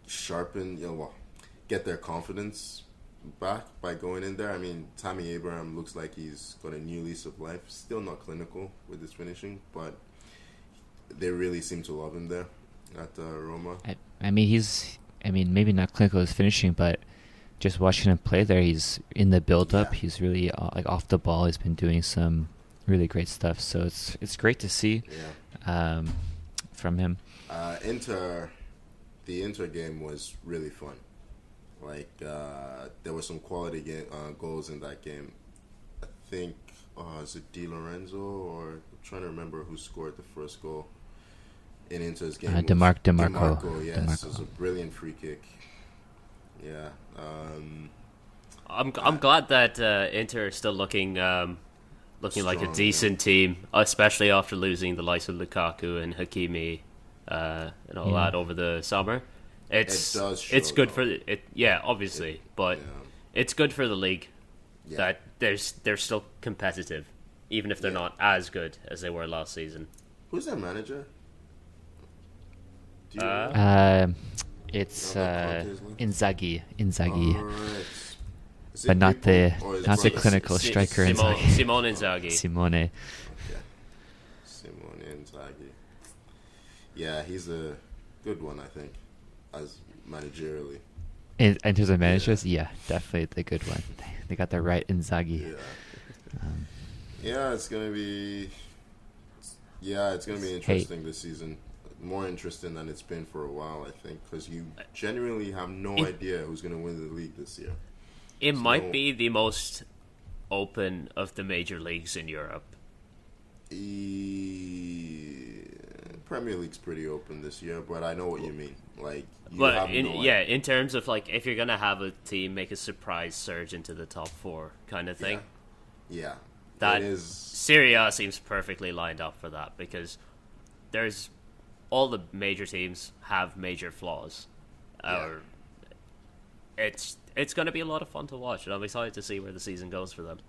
sharpen, get their confidence back by going in there. I mean, Tammy Abraham looks like he's got a new lease of life. Still not clinical with his finishing, but they really seem to love him there at Roma. I mean, maybe not clinical as finishing, but just watching him play there, he's in the build-up. Yeah. He's really like off the ball. He's been doing some really great stuff. So it's great to see from him. The Inter game was really fun. Like there were some quality goals in that game. I think is it Di Lorenzo, or I'm trying to remember who scored the first goal in Inter's game. DeMarco. Yes, DeMarco. it was a brilliant free kick. Yeah. I'm glad that Inter are still looking like a Strong, decent team, especially after losing the likes of Lukaku and Hakimi and all that over the summer. It does show, it's good though. for it. Yeah, obviously, but it's good for the league that they're still competitive, even if they're not as good as they were last season. Who's their manager? Do you know? It's Conte's like? Inzaghi, Alright. Is it but not people, or is the it clinical striker Simone Inzaghi. Inzaghi. Simone. Okay. Simone Inzaghi. Yeah, he's a good one, I think, as managerially. In terms of managers, yeah, definitely the good one. They got the right Inzaghi. Yeah. It's gonna be interesting this season. More interesting than it's been for a while, I think, because you genuinely have no idea who's going to win the league this year. It might be the most open of the major leagues in Europe. Premier League's pretty open this year, but I know what you mean. Like, in terms of like if you're gonna have a team make a surprise surge into the top four kind of thing. Yeah, that it is. Serie A seems perfectly lined up for that, because there's all the major teams have major flaws. It's going to be a lot of fun to watch, and I'm excited to see where the season goes for them.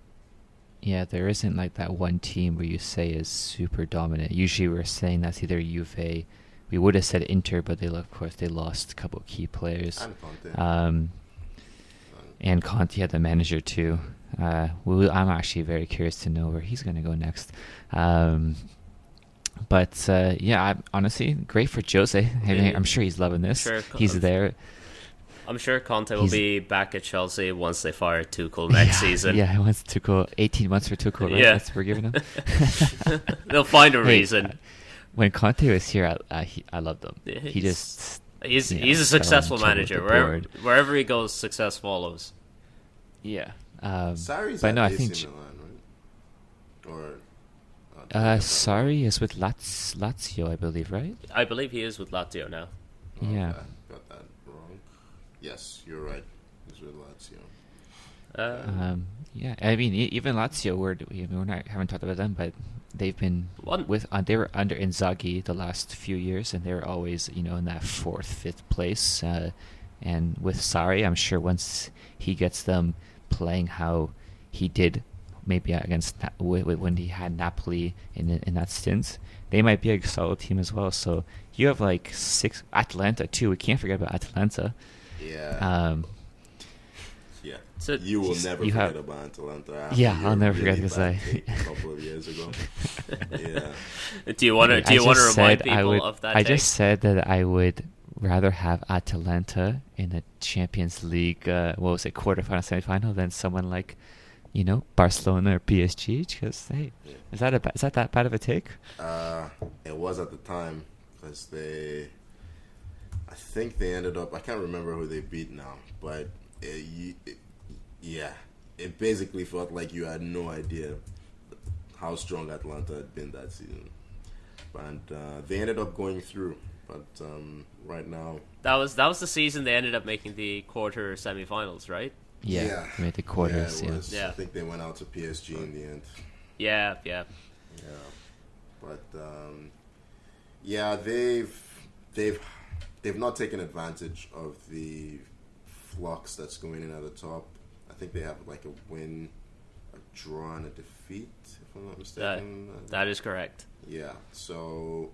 Yeah, there isn't like that one team where you say is super dominant. Usually we're saying that's either Juve. We would have said Inter, but of course they lost a couple of key players. And Conte. And Conte had the manager too. I'm actually very curious to know where he's going to go next. But honestly, great for Jose. I mean, I'm sure he's loving this. Sure, he's there. I'm sure Conte will be back at Chelsea once they fire Tuchel next season. Yeah, once Tuchel, 18 months for Tuchel, right? Yeah. That's what we're giving him. They'll find a reason. When Conte was here, I loved him. He's a successful manager. Wherever he goes, success follows. Yeah. Sarri's but at no, I AC think Milan, right? Sarri is with Lazio, I believe, right? I believe he is with Lazio now. Yeah. Okay, got that wrong. Yes, you're right. He's with Lazio. Yeah, I mean, even Lazio, haven't talked about them, but they've been they were under Inzaghi the last few years, and they're always in that 4th, 5th place. And with Sarri, I'm sure once he gets them playing how he did, maybe against when he had Napoli in that stint, they might be a solid team as well. So you have like 6 Atalanta too. We can't forget about Atalanta. Yeah. Yeah. So You will never you forget have- about Atalanta. After Yeah, your I'll never really forget 'cause bad I- take a couple of years ago. Yeah. do you want to remind people of that? I take? just said that I would rather have Atalanta in a Champions League, quarterfinal, semifinal, than someone like, Barcelona or PSG. Because hey, Yeah. is that that bad of a take? It was at the time because I think they ended up. I can't remember who they beat now, but it basically felt like you had no idea how strong Atlanta had been that season, and they ended up going through. But right now, that was the season they ended up making the quarter semi-finals, right? Yeah, made the quarters. Yeah, it Yeah, was. I think they went out to PSG in the end. Yeah. Yeah, but they've not taken advantage of the flux that's going in at the top. I think they have like a win, a draw, and a defeat, if I'm not mistaken. That is correct. Yeah. So,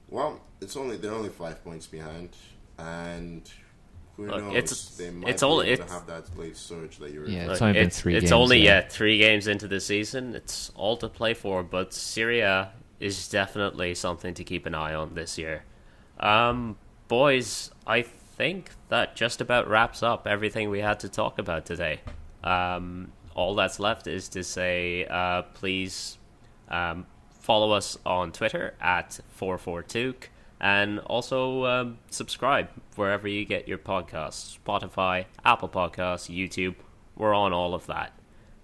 well, they're only 5 points behind, and who Look, knows? They might it's be only- able to have that late surge that you were. Yeah, referring it's only been 3 It's games. only 3 games into the season. It's all to play for, but Serie A is definitely something to keep an eye on this year. Boys, I think that just about wraps up everything we had to talk about today. All that's left is to say, please follow us on Twitter at 44Took, and also subscribe wherever you get your podcasts. Spotify, Apple Podcasts, YouTube. We're on all of that.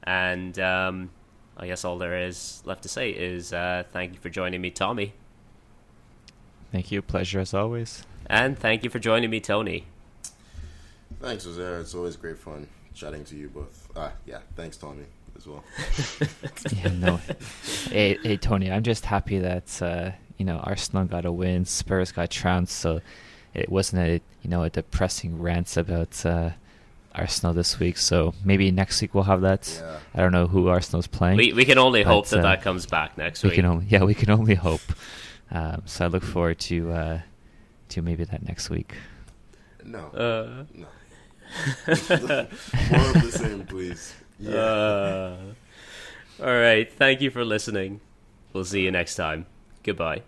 And I guess all there is left to say is thank you for joining me, Tommy. Thank you. Pleasure as always. And thank you for joining me, Tony. Thanks, Uzair. It's always great fun chatting to you both. Thanks, Tony, as well. Yeah, no. Hey, Tony, I'm just happy that Arsenal got a win, Spurs got trounced, so it wasn't a depressing rant about Arsenal this week. So maybe next week we'll have that. Yeah. I don't know who Arsenal's playing. We can only But, hope that comes back next week. we can only hope. So I look forward to maybe that next week. No. Uh, No. More of the same, please. Yeah. all right. Thank you for listening. We'll see you next time. Goodbye.